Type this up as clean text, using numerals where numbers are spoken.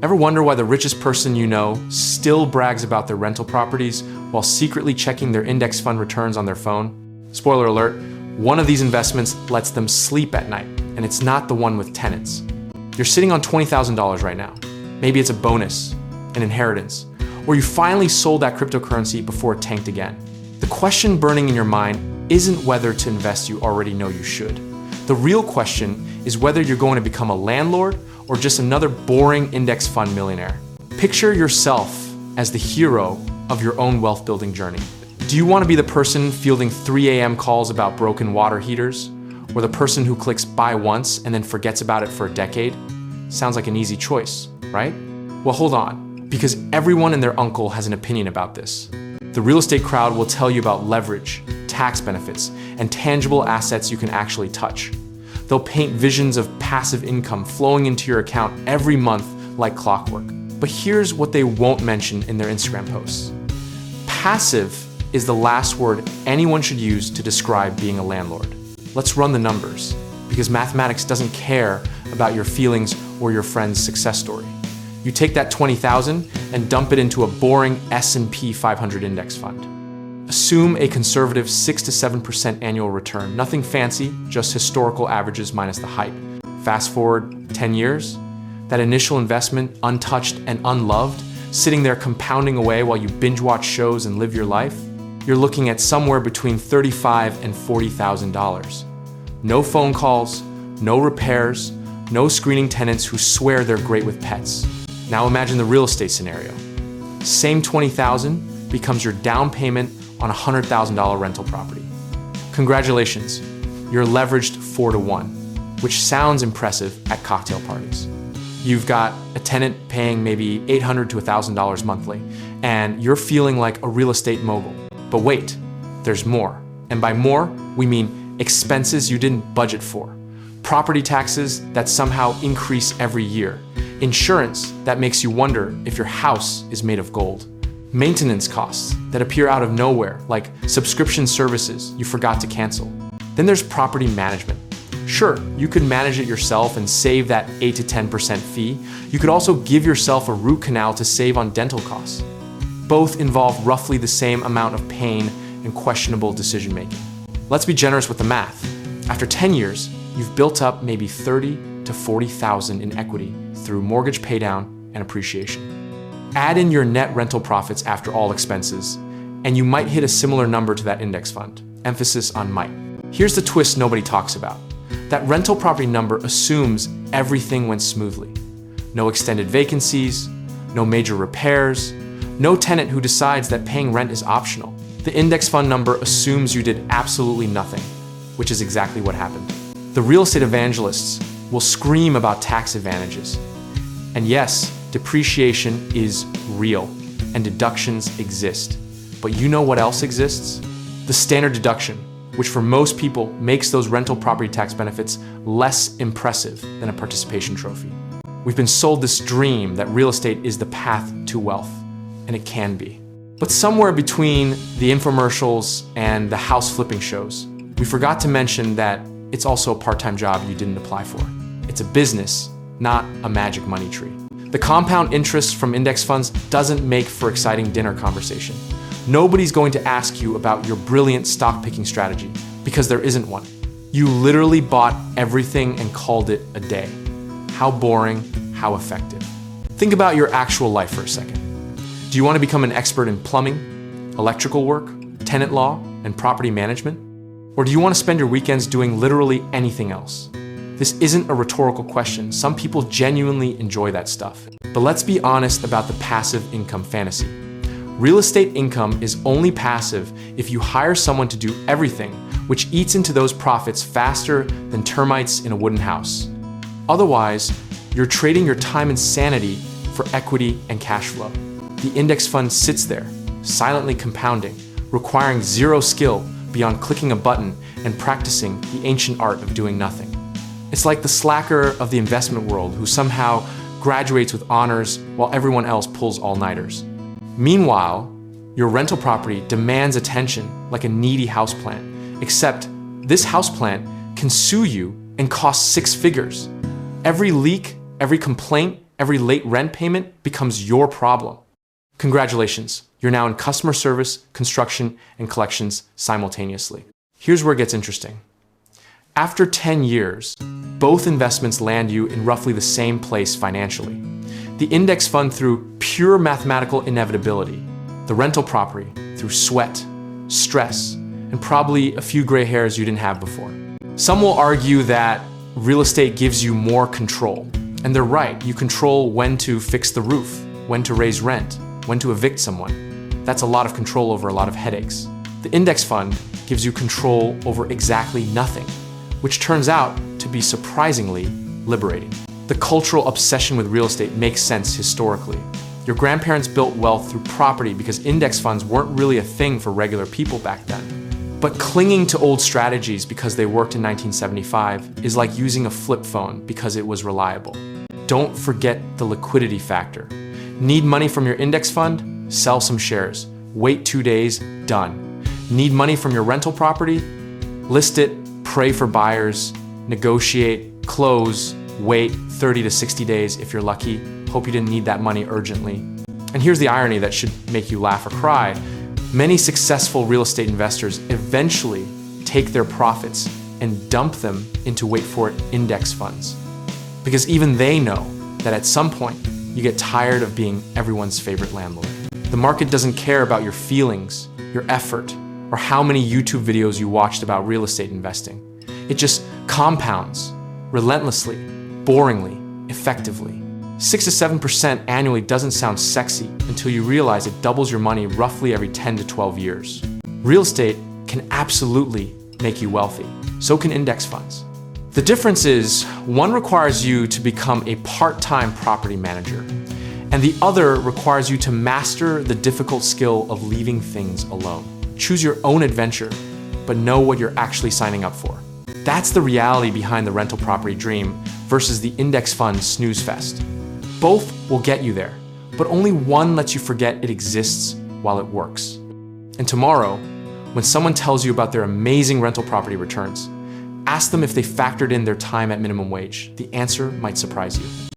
Ever wonder why the richest person you know still brags about their rental properties while secretly checking their index fund returns on their phone? Spoiler alert, one of these investments lets them sleep at night, and it's not the one with tenants. You're sitting on $20,000 right now. Maybe it's a bonus, an inheritance, or you finally sold that cryptocurrency before it tanked again. The question burning in your mind isn't whether to invest, you already know you should. The real question is whether you're going to become a landlord or just another boring index fund millionaire. Picture yourself as the hero of your own wealth building journey. Do you want to be the person fielding 3 a.m. calls about broken water heaters? Or the person who clicks buy once and then forgets about it for a decade? Sounds like an easy choice, right? Well, hold on, because everyone and their uncle has an opinion about this. The real estate crowd will tell you about leverage, tax benefits, and tangible assets you can actually touch. They'll paint visions of passive income flowing into your account every month like clockwork. But here's what they won't mention in their Instagram posts. Passive is the last word anyone should use to describe being a landlord. Let's run the numbers, because mathematics doesn't care about your feelings or your friend's success story. You take that $20,000 and dump it into a boring S&P 500 index fund. Assume a conservative 6 to 7% annual return. Nothing fancy, just historical averages minus the hype. Fast forward 10 years, that initial investment, untouched and unloved, sitting there compounding away while you binge watch shows and live your life, you're looking at somewhere between $35,000 and $40,000. No phone calls, no repairs, no screening tenants who swear they're great with pets. Now imagine the real estate scenario. Same $20,000 becomes your down payment on a $100,000 rental property. Congratulations, you're leveraged 4 to 1, which sounds impressive at cocktail parties. You've got a tenant paying maybe $800 to $1,000 monthly, and you're feeling like a real estate mogul. But wait, there's more. And by more, we mean expenses you didn't budget for, property taxes that somehow increase every year, insurance that makes you wonder if your house is made of gold, maintenance costs that appear out of nowhere, like subscription services you forgot to cancel. Then there's property management. Sure, you could manage it yourself and save that 8 to 10% fee. You could also give yourself a root canal to save on dental costs. Both involve roughly the same amount of pain and questionable decision making. Let's be generous with the math. After 10 years, you've built up maybe $30,000 to $40,000 in equity through mortgage paydown and appreciation. Add in your net rental profits after all expenses, and you might hit a similar number to that index fund. Emphasis on might. Here's the twist nobody talks about. That rental property number assumes everything went smoothly. No extended vacancies, no major repairs, no tenant who decides that paying rent is optional. The index fund number assumes you did absolutely nothing, which is exactly what happened. The real estate evangelists will scream about tax advantages. And yes, depreciation is real, and deductions exist. But you know what else exists? The standard deduction, which for most people makes those rental property tax benefits less impressive than a participation trophy. We've been sold this dream that real estate is the path to wealth, and it can be. But somewhere between the infomercials and the house flipping shows, we forgot to mention that it's also a part-time job you didn't apply for. It's a business, not a magic money tree. The compound interest from index funds doesn't make for exciting dinner conversation. Nobody's going to ask you about your brilliant stock picking strategy because there isn't one. You literally bought everything and called it a day. How boring, how effective. Think about your actual life for a second. Do you want to become an expert in plumbing, electrical work, tenant law, and property management? Or do you want to spend your weekends doing literally anything else? This isn't a rhetorical question. Some people genuinely enjoy that stuff. But let's be honest about the passive income fantasy. Real estate income is only passive if you hire someone to do everything, which eats into those profits faster than termites in a wooden house. Otherwise, you're trading your time and sanity for equity and cash flow. The index fund sits there, silently compounding, requiring zero skill beyond clicking a button and practicing the ancient art of doing nothing. It's like the slacker of the investment world who somehow graduates with honors while everyone else pulls all-nighters. Meanwhile, your rental property demands attention like a needy houseplant, except this houseplant can sue you and cost 6 figures. Every leak, every complaint, every late rent payment becomes your problem. Congratulations, you're now in customer service, construction, and collections simultaneously. Here's where it gets interesting. After 10 years, both investments land you in roughly the same place financially. The index fund through pure mathematical inevitability, the rental property through sweat, stress, and probably a few gray hairs you didn't have before. Some will argue that real estate gives you more control. And they're right, you control when to fix the roof, when to raise rent, when to evict someone. That's a lot of control over a lot of headaches. The index fund gives you control over exactly nothing, which turns out to be surprisingly liberating. The cultural obsession with real estate makes sense historically. Your grandparents built wealth through property because index funds weren't really a thing for regular people back then. But clinging to old strategies because they worked in 1975 is like using a flip phone because it was reliable. Don't forget the liquidity factor. Need money from your index fund? Sell some shares. Wait 2 days, done. Need money from your rental property? List it, pray for buyers, negotiate, close, wait 30 to 60 days if you're lucky. Hope you didn't need that money urgently. And here's the irony that should make you laugh or cry. Many successful real estate investors eventually take their profits and dump them into, wait for it, index funds. Because even they know that at some point, you get tired of being everyone's favorite landlord. The market doesn't care about your feelings, your effort, or how many YouTube videos you watched about real estate investing. It just compounds relentlessly, boringly, effectively. 6 to 7% annually doesn't sound sexy until you realize it doubles your money roughly every 10 to 12 years. Real estate can absolutely make you wealthy. So can index funds. The difference is, one requires you to become a part-time property manager, and the other requires you to master the difficult skill of leaving things alone. Choose your own adventure, but know what you're actually signing up for. That's the reality behind the rental property dream versus the index fund snooze fest. Both will get you there, but only one lets you forget it exists while it works. And tomorrow, when someone tells you about their amazing rental property returns, ask them if they factored in their time at minimum wage. The answer might surprise you.